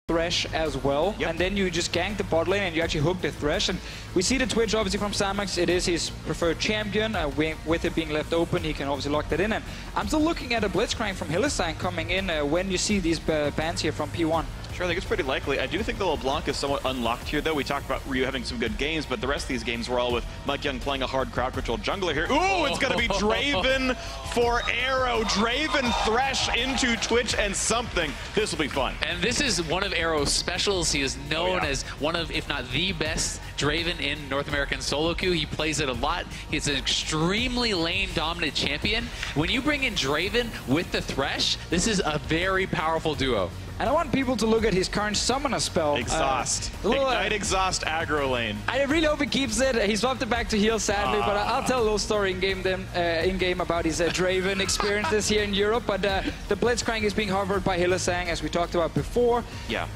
Thresh as well, and then you just gank the bot lane and you actually hook the Thresh. And we see the Twitch obviously from Samax. It is his preferred champion. With it being left open, he can obviously lock that in. And I'm still looking at a Blitzcrank from Hylissang coming in when you see these bans here from P1. Sure, I think it's pretty likely. I do think the LeBlanc is somewhat unlocked here, though. We talked about Ryu having some good games, but the rest of these games were all with Mike Young playing a hard crowd control jungler here. Ooh, it's going to be Draven for Arrow. Draven Thresh into Twitch and something. This will be fun. And this is one of Arrow's specials. He is known as one of, if not the best Draven in North American solo queue. He plays it a lot. He's an extremely lane-dominant champion. When you bring in Draven with the Thresh, this is a very powerful duo. And I want people to look at his current summoner spell. Exhaust. Ignite Exhaust aggro lane. I really hope he keeps it. He swapped it back to heal, sadly, but I'll tell a little story in-game about his Draven experiences here in Europe. But the Blitzcrank is being hovered by Hylissang, as we talked about before. Yeah.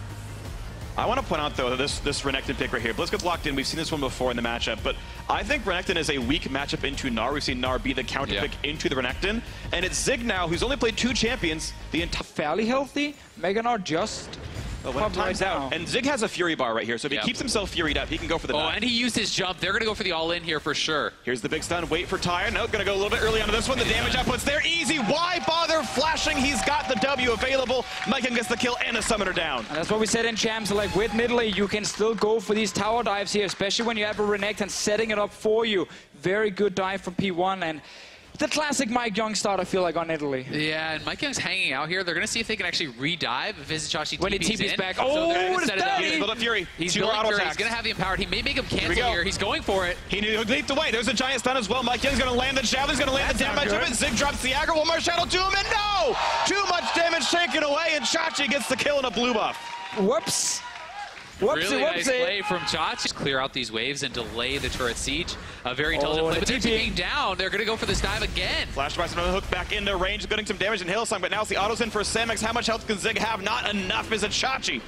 I want to point out, though, this Renekton pick right here. Blitz gets locked in. We've seen this one before in the matchup, but I think Renekton is a weak matchup into Gnar. We've seen Gnar be the counter pick into the Renekton, and it's Zig now, who's only played 2 champions the entire... Fairly healthy. Mega Gnar just... when time's out. And Zig has a Fury bar right here, so if he keeps himself Furied up, he can go for the dive. And he used his jump. They're going to go for the all-in here for sure. Here's the big stun. Wait for Tyre. No, going to go a little bit early onto this one. The damage output's there. Easy. Why bother flashing? He's got the W available. Mike gets the kill and a summoner down. And that's what we said in champs. Like with mid lane, you can still go for these tower dives here, especially when you have a Renekton setting it up for you. Very good dive from P1. And the classic Mike Young start, I feel like, on Italy. Yeah, and Mike Young's hanging out here. They're going to see if they can actually re-dive if Vizichachi when he TP's back. Oh, it's daddy! He's built up Fury. He's building Fury. He's going to have the empowered. He may make him cancel here. He's going for it. He leaped away. There's a giant stun as well. Mike Young's going to land the javelin. He's going to land the damage of it. Zig drops the aggro. One more shadow to him, and no! Too much damage taken away, and Chachi gets the kill and a blue buff. Whoops. Really nice play from Chachi. Clear out these waves and delay the turret siege. A very intelligent play, but they're TPing down. They're going to go for this dive again. Flash by another hook back into range, getting some damage in Hillsong, but now it's the autos in for Samex. How much health can Zig have? Not enough. Is it Chachi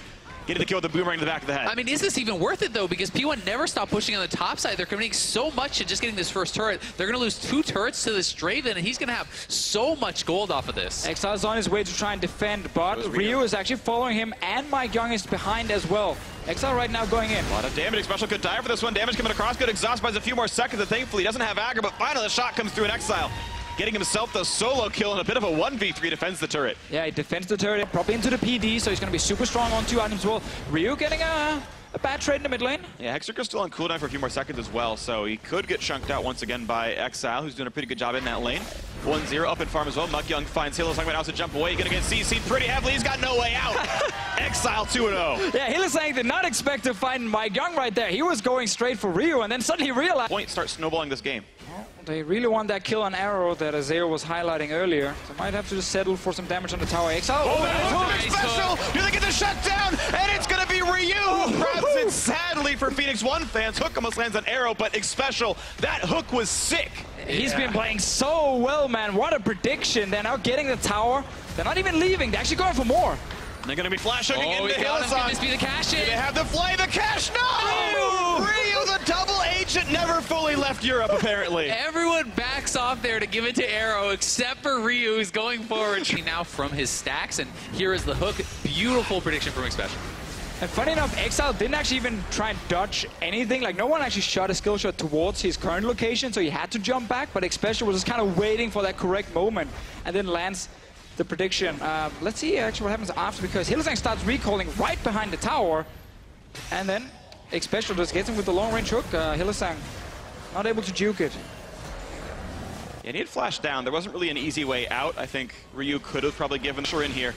getting the kill with the boomerang to the back of the head? I mean, is this even worth it, though? Because P1 never stopped pushing on the top side. They're committing so much to just getting this first turret. They're going to lose 2 turrets to this Draven, and he's going to have so much gold off of this. Exile's on his way to try and defend, but Ryu is actually following him, and Mike Young is behind as well. Exile right now going in. A lot of damage. Special could die for this one. Damage coming across. Good exhaust buys a few more seconds, and thankfully he doesn't have aggro, but finally the shot comes through in Exile. Getting himself the solo kill and a bit of a 1v3 defends the turret. Yeah, he defends the turret, probably into the PD, so he's going to be super strong on 2 items as well. Ryu getting a bad trade in the mid lane. Yeah, Hexer's still on cooldown for a few more seconds as well, so he could get chunked out once again by Exile, who's doing a pretty good job in that lane. 1-0 up in farm as well. Mike Young finds Hylissang, but now to jump away. He's going to get CC'd pretty heavily. He's got no way out. Exile 2-0. Yeah, Hylissang did not expect to find Mike Young right there. He was going straight for Ryu, and then suddenly realized... Point start snowballing this game. Well, they really want that kill on Arrow that Azeo was highlighting earlier. So might have to just settle for some damage on the tower. Exile. Nice special. Do they get the shutdown? And it's going to be Ryu who grabs it sadly for Phoenix 1 fans. Hook almost lands on Arrow, but Special, that hook was sick. He's been playing so well, man. What a prediction. They're now getting the tower. They're not even leaving. They're actually going for more. They're going to be flash hooking into Hillsong. Can this be the cash in? They have the flay, the cash. No! Ryu, the double agent, never fully left Europe, apparently. Everyone backs off there to give it to Arrow, except for Ryu, who's going forward. Now from his stacks, and here is the hook. Beautiful prediction from Special. And funny enough, Exile didn't actually even try and dodge anything. Like, no one actually shot a skill shot towards his current location, so he had to jump back, but Special was just kind of waiting for that correct moment, and then lands the prediction. Let's see actually what happens after, because Hylissang starts recalling right behind the tower, and then Special just gets him with the long-range hook. Hylissang not able to juke it. Yeah, he had flashed down. There wasn't really an easy way out. I think Ryu could have probably given her in here.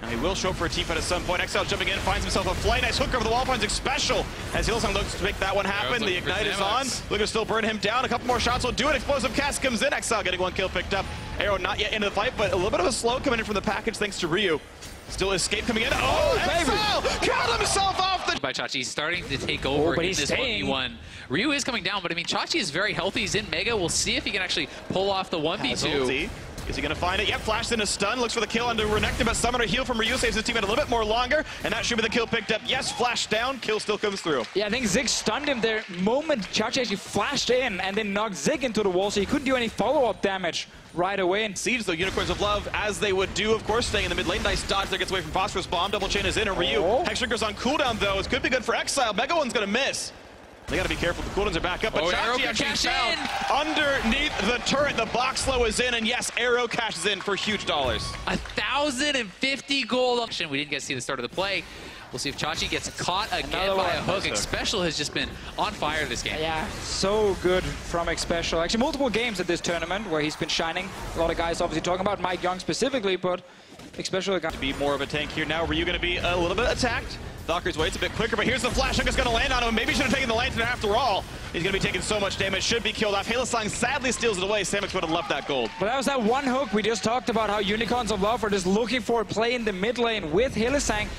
Now he will show up for a teamfight at some point. Exile jumping in, finds himself a fly. Nice hook over the wall, finds Special as Hylissang looks to make that one happen. The Ignite is on. Looking to still burn him down. A couple more shots will do it. Explosive cast comes in. Exile getting 1 kill picked up. Arrow not yet into the fight, but a little bit of a slow coming in from the package thanks to Ryu. Still escape coming in. Oh, Exile killed himself off the... By Chachi, he's starting to take over in this 1v1. Ryu is coming down, but I mean, Chachi is very healthy. He's in Mega. We'll see if he can actually pull off the 1v2. Is he going to find it? Yep, flashed in a stun. Looks for the kill onto Renekton, but Summoner heal from Ryu saves his teammate a little bit more longer, and that should be the kill picked up. Yes, flash down. Kill still comes through. Yeah, I think Zig stunned him there. Moment Chachi actually flashed in and then knocked Zig into the wall, so he couldn't do any follow-up damage right away. And Siege, though, Unicorns of Love, as they would do, of course, staying in the mid lane. Nice dodge there, gets away from Phosphorus Bomb. Double chain is in, and Ryu. Hextricker's on cooldown, though. It could be good for Exile. Mega One's going to miss. They got to be careful. The cooldowns are back up, but Chachi actually found underneath the turret. The box slow is in, and yes, Arrow cashes in for huge dollars. 1,050 gold. We didn't get to see the start of the play. We'll see if Chachi gets caught again by a hook. Xpecial has just been on fire this game. Yeah, so good from Xpecial. Actually, multiple games at this tournament where he's been shining. A lot of guys obviously talking about Mike Young specifically, but Xpecial got to be more of a tank here now. Ryu going to be a little bit attacked. Valkyrie's waits a bit quicker, but here's the flash hook is going to land on him. Maybe he should have taken the lantern after all. He's going to be taking so much damage, should be killed off. Halisang sadly steals it away. Samix would have loved that gold. But that was that one hook. We just talked about how Unicorns of Love are just looking for a play in the mid lane with Halisang.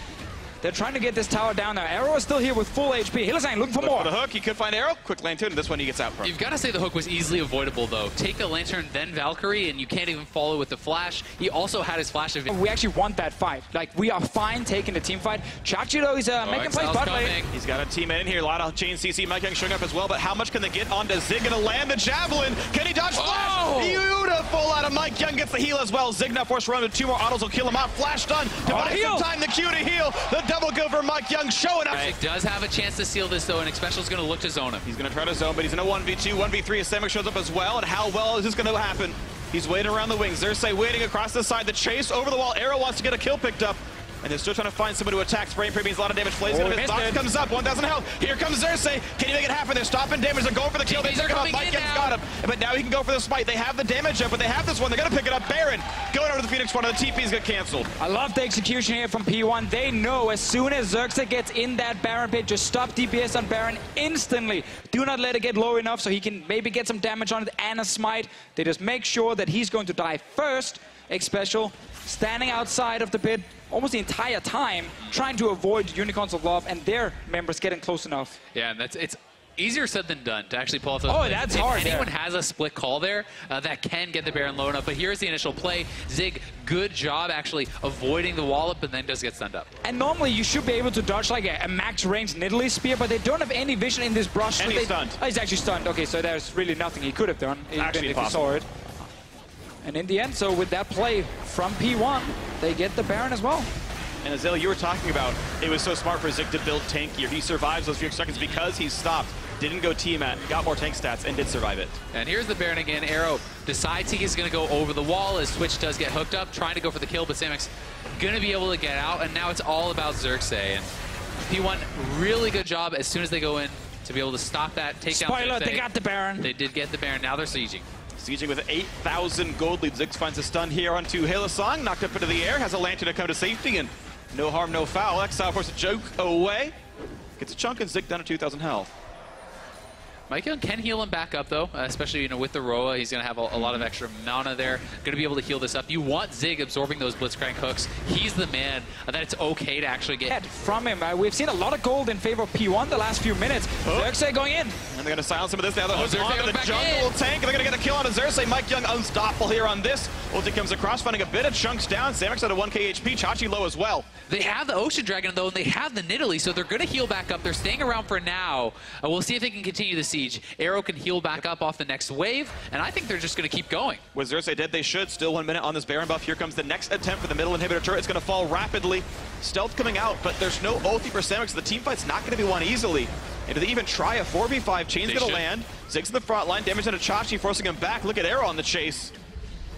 They're trying to get this tower down now. Arrow is still here with full HP. Halisang looking for more. For the hook, he could find Arrow. Quick lantern, and this one he gets out from. You've got to say the hook was easily avoidable, though. Take the lantern, then Valkyrie, and you can't even follow with the flash. He also had his flash of... We actually want that fight. Like, we are fine taking the team fight. Chachi, though, he's making plays bot lane. He's got a teammate in here. A lot of chain CC. Mike Young showing up as well, but how much can they get onto Zig? Gonna land the javelin. Can he dodge flash? Beautiful out of Mike Young. Gets the heal as well. Zig now forced to run with 2 more autos will kill him off. Flash done. To buy some time, the Q to heal. The double go for Mike Young showing up. He does have a chance to seal this, though, and Xpecial's going to look to zone him. He's going to try to zone, but he's in a 1v2. 1v3 as Samix shows up as well, and how well is this going to happen? He's waiting around the wings. Xerxes waiting across the side. The chase over the wall. Arrow wants to get a kill picked up. And they're still trying to find somebody to attack. Spraying means a lot of damage. Flay's going to miss. Box comes up. 1,000 health. Here comes Xerxes. Can he make it happen? They're stopping damage. They're going for the kill. They took him up. Mike Young's got him. But now he can go for the smite. They have the damage up, but they have this one. They're going to pick it up. Baron going over the Phoenix one. The TP's got canceled. I love the execution here from P1. They know as soon as Xerxes gets in that Baron pit, just stop DPS on Baron instantly. Do not let it get low enough so he can maybe get some damage on it and a smite. They just make sure that he's going to die first. Xpecial standing outside of the pit almost the entire time, trying to avoid Unicorns of Love and their members getting close enough. Yeah, and it's easier said than done to actually pull off those. Oh, that's hard. If anyone has a split call there, that can get the Baron low enough. But here's the initial play. Zig, good job actually avoiding the wallop, and then does get stunned up. And normally you should be able to dodge like a max range Nidalee spear, but they don't have any vision in this brush. And he's stunned. Oh, he's actually stunned. Okay, so there's really nothing he could have done, even if he saw it. And in the end, so with that play from P1, they get the Baron as well. And Azale, you were talking about it was so smart for Zig to build tankier. He survives those few seconds because he's stopped. Didn't go T-Mat, got more tank stats, and did survive it. And here's the Baron again. Arrow decides he's going to go over the wall as Twitch does get hooked up, trying to go for the kill, but Samix going to be able to get out, and now it's all about Xerxes. And P1, really good job as soon as they go in to be able to stop that, take down Spoiler, Xerxes. they got the Baron. They did get the Baron, now they're sieging. Sieging with 8,000 gold lead. Ziggs finds a stun here onto Halisang, knocked up into the air, has a lantern to come to safety, and no harm, no foul. Exile forces a joke away. Gets a chunk, and Zig down to 2,000 health. Mike Young can heal him back up, though, especially with the Roa. He's going to have a lot of extra mana there. Going to be able to heal this up. You want Zig absorbing those Blitzcrank hooks. He's the man that it's okay to actually get from him. We've seen a lot of gold in favor of P1 the last few minutes. Xerxes going in. And they're going to silence some of this now. The hook's on to the jungle tank. They're going to get the kill on Xerxes. Mike Young unstoppable here on this. Ulti comes across, finding a bit of chunks down. Samix at a 1k HP. Chachi low as well. They have the Ocean Dragon, though, and they have the Nidalee, so they're going to heal back up. They're staying around for now. We'll see if they can continue the siege. Arrow can heal back up off the next wave, and I think they're just going to keep going. With Xerxes dead, they should. Still 1 minute on this Baron buff. Here comes the next attempt for the middle inhibitor turret. It's going to fall rapidly. Stealth coming out, but there's no ulti for Samix, so the team fight's not going to be won easily. And do they even try a 4v5? Chain's going to land. Zig's in the front line. Damage into Chachi, forcing him back. Look at Arrow on the chase.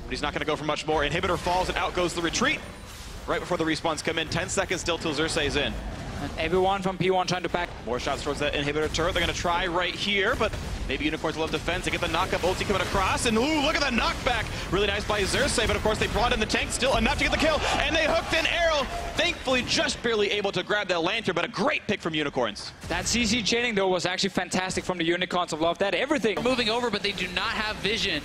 But he's not going to go for much more. Inhibitor falls, and out goes the retreat. Right before the respawns come in. 10 seconds still till Xerxes in. And everyone from P1 trying to back. More shots towards that inhibitor turret. They're going to try right here, but maybe Unicorns will have defense. They get the knock-up ulti coming across, and ooh, look at that knockback. Really nice by Xerxes, but of course they brought in the tank, still enough to get the kill, and they hooked in Arrow. Thankfully, just barely able to grab that lantern, but a great pick from Unicorns. That CC chaining, though, was actually fantastic from the Unicorns of Love. That everything. Moving over, but they do not have vision.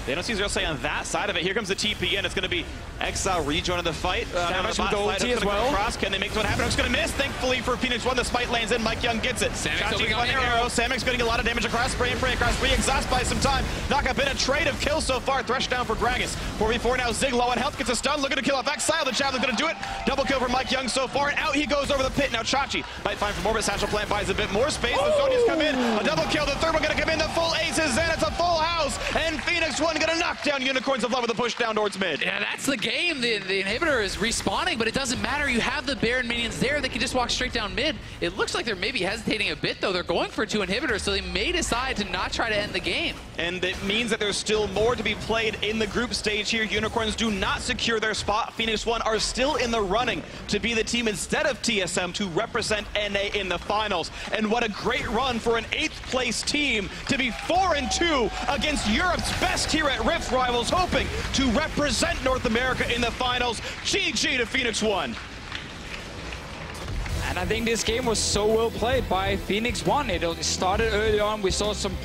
They don't see Zero on that side of it. Here comes the TP in. It's going to be Exile rejoining the fight. Damage with the ulti as well. Across. Can they make one happen? It's going to miss. Thankfully for Phoenix 1, the spite lands in. Mike Young gets it. Chachi finding arrow. Samek's getting a lot of damage across. Spray and pray across. Exhaust by some time. Knock up in a trade of kills so far. Thresh down for Gragas. 4v4 now. Zig low on health. Gets a stun. Looking to kill off Exile. The Javelin's going to do it. Double kill for Mike Young so far. And out he goes over the pit. Now Chachi might find from Orbit. Satchel Plant buys a bit more space. The Sonia's come in. A double kill. The third one going to come in. The full aces in. It's a full house. And Phoenix 1 going to knock down Unicorns of Love with a push down towards mid. Yeah, that's the game. The inhibitor is respawning, but it doesn't matter. You have the Baron minions there. They can just walk straight down mid. It looks like they're maybe hesitating a bit, though. They're going for 2 inhibitors, so they may decide to not try to end the game. And it means that there's still more to be played in the group stage here. Unicorns do not secure their spot. Phoenix 1 are still in the running to be the team instead of TSM to represent NA in the finals. And what a great run for an 8th place team to be 4-2 against Europe's best here at Rift Rivals, hoping to represent North America in the finals. GG to Phoenix 1. And I think this game was so well played by Phoenix 1. It started early on. We saw some